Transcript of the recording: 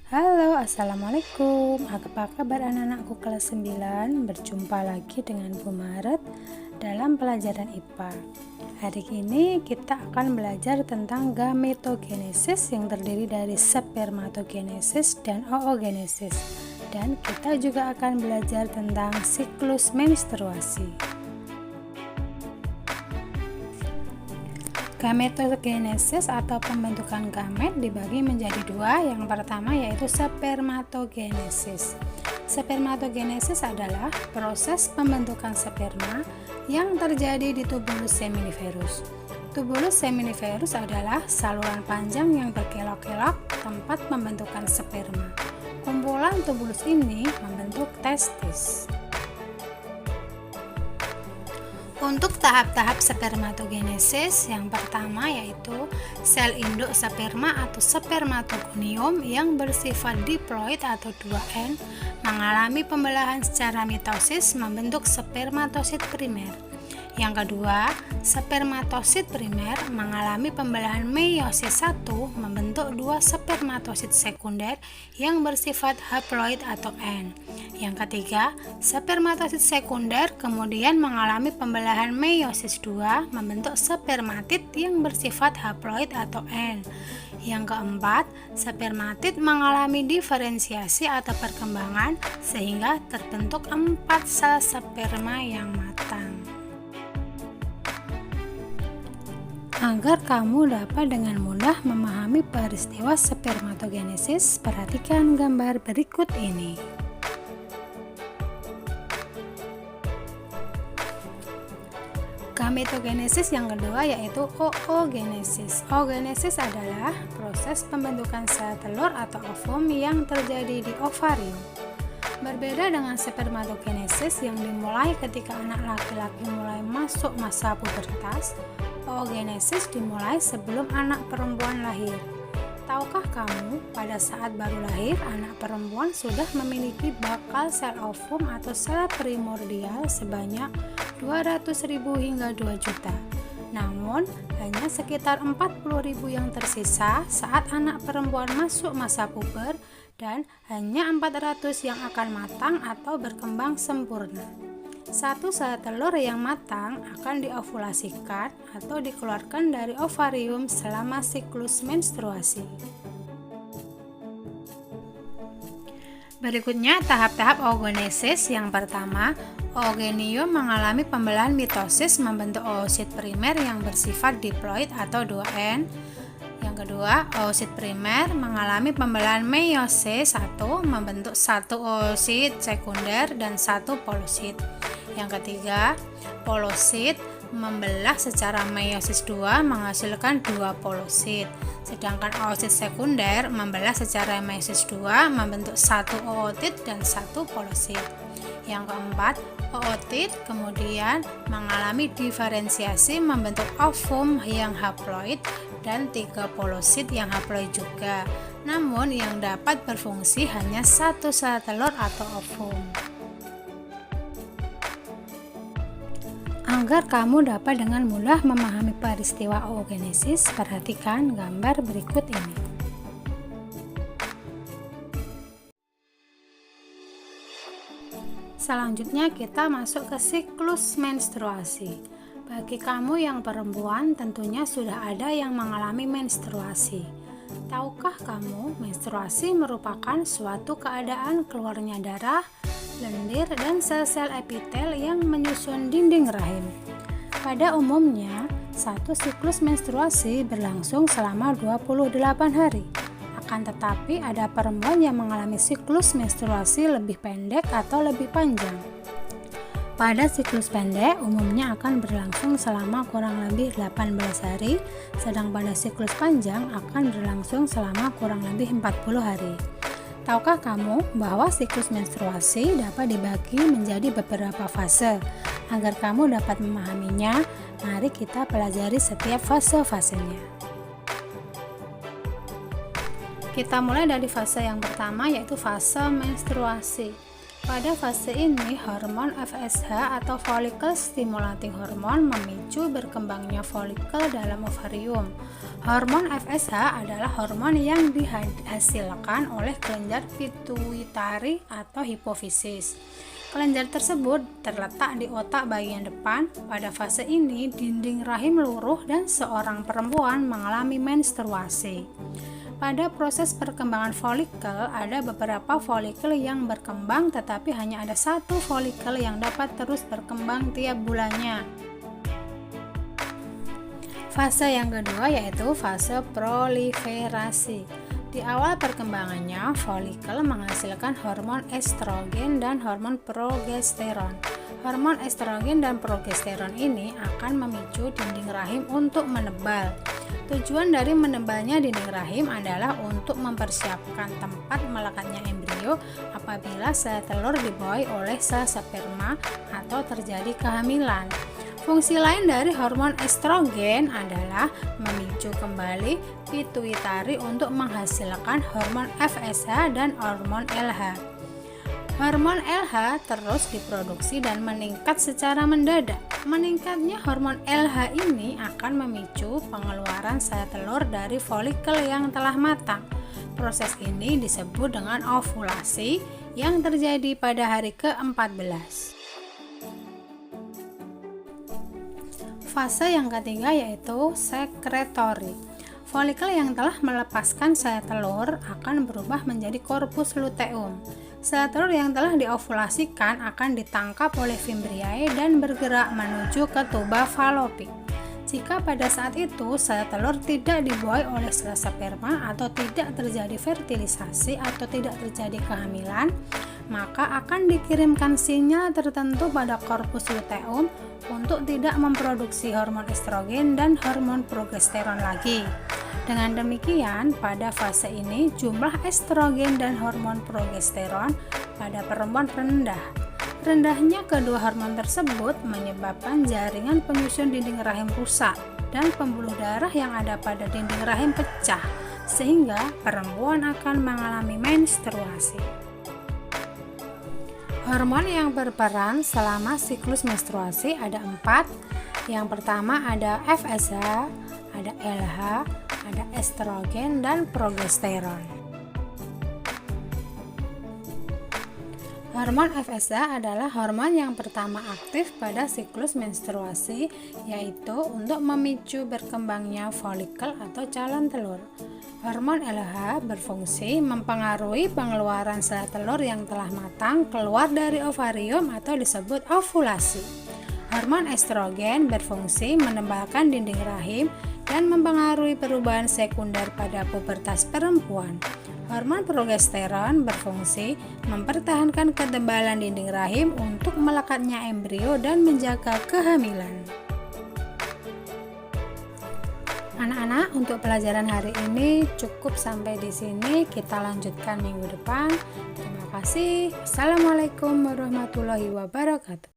Halo, Assalamualaikum. Apa kabar anak-anakku kelas 9? Berjumpa lagi dengan Bu Maret dalam pelajaran IPA. Hari ini kita akan belajar tentang gametogenesis yang terdiri dari spermatogenesis dan oogenesis. Dan kita juga akan belajar tentang siklus menstruasi. Gametogenesis atau pembentukan gamet dibagi menjadi dua. Yang pertama yaitu spermatogenesis. Spermatogenesis adalah proses pembentukan sperma yang terjadi di tubulus seminiferus. Tubulus seminiferus adalah saluran panjang yang berkelok-kelok tempat pembentukan sperma. Kumpulan tubulus ini membentuk testis. Untuk tahap-tahap spermatogenesis, yang pertama yaitu sel induk sperma atau spermatogonium yang bersifat diploid atau 2N mengalami pembelahan secara mitosis membentuk spermatosit primer. Yang kedua, spermatosit primer mengalami pembelahan meiosis 1 membentuk dua spermatosit sekunder yang bersifat haploid atau N. Yang ketiga, spermatosit sekunder kemudian mengalami pembelahan meiosis 2 membentuk spermatid yang bersifat haploid atau N. Yang keempat, spermatid mengalami diferensiasi atau perkembangan sehingga terbentuk 4 sel sperma yang matang. Agar kamu dapat dengan mudah memahami peristiwa spermatogenesis, perhatikan gambar berikut ini. Gametogenesis yang kedua yaitu oogenesis. Oogenesis adalah proses pembentukan sel telur atau ovum yang terjadi di ovarium. Berbeda dengan spermatogenesis yang dimulai ketika anak laki-laki mulai masuk masa pubertas, oogenesis dimulai sebelum anak perempuan lahir. Tahukah kamu, pada saat baru lahir, anak perempuan sudah memiliki bakal sel ovum atau sel primordial sebanyak 200.000 hingga 2 juta. Namun, hanya sekitar 40.000 yang tersisa saat anak perempuan masuk masa puber dan hanya 400 yang akan matang atau berkembang sempurna. Satu sel telur yang matang akan diovulasikan atau dikeluarkan dari ovarium selama siklus menstruasi. Berikutnya tahap-tahap oogenesis. Yang pertama, oogenium mengalami pembelahan mitosis membentuk oosit primer yang bersifat diploid atau 2N. Yang kedua, oosit primer mengalami pembelahan meiosis 1 membentuk satu oosit sekunder dan satu polosit. Yang ketiga, polosit membelah secara meiosis 2 menghasilkan dua polosit. Sedangkan oosit sekunder membelah secara meiosis 2 membentuk satu ootit dan satu polosit. Yang keempat, ootit kemudian mengalami diferensiasi membentuk ovum yang haploid dan 3 polosit yang haploid juga. Namun yang dapat berfungsi hanya satu sel telur atau ovum. Agar kamu dapat dengan mudah memahami peristiwa oogenesis, perhatikan gambar berikut ini. Selanjutnya kita masuk ke siklus menstruasi. Bagi kamu yang perempuan, tentunya sudah ada yang mengalami menstruasi. Tahukah kamu, menstruasi merupakan suatu keadaan keluarnya darah, lendir, dan sel-sel epitel yang menyusun dinding rahim. Pada umumnya, satu siklus menstruasi berlangsung selama 28 hari. Akan tetapi, ada perempuan yang mengalami siklus menstruasi lebih pendek atau lebih panjang. Pada siklus pendek, umumnya akan berlangsung selama kurang lebih 18 hari, sedang pada siklus panjang akan berlangsung selama kurang lebih 40 hari. Tahukah kamu bahwa siklus menstruasi dapat dibagi menjadi beberapa fase? Agar kamu dapat memahaminya, mari kita pelajari setiap fase-fasenya. Kita mulai dari fase yang pertama yaitu fase menstruasi. Pada fase ini, hormon FSH atau follicle stimulating hormone memicu berkembangnya folikel dalam ovarium. Hormon FSH adalah hormon yang dihasilkan oleh kelenjar pituitari atau hipofisis. Kelenjar tersebut terletak di otak bagian depan. Pada fase ini, dinding rahim luruh dan seorang perempuan mengalami menstruasi. Pada proses perkembangan folikel, ada beberapa folikel yang berkembang, tetapi hanya ada satu folikel yang dapat terus berkembang tiap bulannya. Fase yang kedua yaitu fase proliferasi. Di awal perkembangannya, folikel menghasilkan hormon estrogen dan hormon progesteron. Hormon estrogen dan progesteron ini akan memicu dinding rahim untuk menebal. Tujuan dari menebalnya dinding rahim adalah untuk mempersiapkan tempat melekatnya embrio apabila sel telur dibuai oleh sel sperma atau terjadi kehamilan. Fungsi lain dari hormon estrogen adalah memicu kembali pituitari untuk menghasilkan hormon FSH dan hormon LH. Hormon LH terus diproduksi dan meningkat secara mendadak. Meningkatnya hormon LH ini akan memicu pengeluaran sel telur dari folikel yang telah matang. Proses ini disebut dengan ovulasi yang terjadi pada hari ke-14. Fase yang ketiga yaitu sekretori. Folikel yang telah melepaskan sel telur akan berubah menjadi korpus luteum. Sel telur yang telah diovulasikan akan ditangkap oleh fimbriae dan bergerak menuju ke tuba falopik. Jika pada saat itu sel telur tidak dibuai oleh sel sperma atau tidak terjadi fertilisasi atau tidak terjadi kehamilan, maka akan dikirimkan sinyal tertentu pada korpus luteum untuk tidak memproduksi hormon estrogen dan hormon progesteron lagi. Dengan demikian, pada fase ini jumlah estrogen dan hormon progesteron pada perempuan rendah. Rendahnya kedua hormon tersebut menyebabkan jaringan penyusun dinding rahim rusak dan pembuluh darah yang ada pada dinding rahim pecah, sehingga perempuan akan mengalami menstruasi. Hormon yang berperan selama siklus menstruasi ada 4. Yang pertama ada FSH, ada LH, ada estrogen dan progesteron. Hormon FSH adalah hormon yang pertama aktif pada siklus menstruasi, yaitu untuk memicu berkembangnya folikel atau calon telur. Hormon LH berfungsi mempengaruhi pengeluaran sel telur yang telah matang keluar dari ovarium atau disebut ovulasi. Hormon estrogen berfungsi menebalkan dinding rahim dan mempengaruhi perubahan sekunder pada pubertas perempuan. Hormon progesteron berfungsi mempertahankan ketebalan dinding rahim untuk melekatnya embrio dan menjaga kehamilan. Anak-anak, untuk pelajaran hari ini cukup sampai di sini. Kita lanjutkan minggu depan. Terima kasih. Assalamualaikum warahmatullahi wabarakatuh.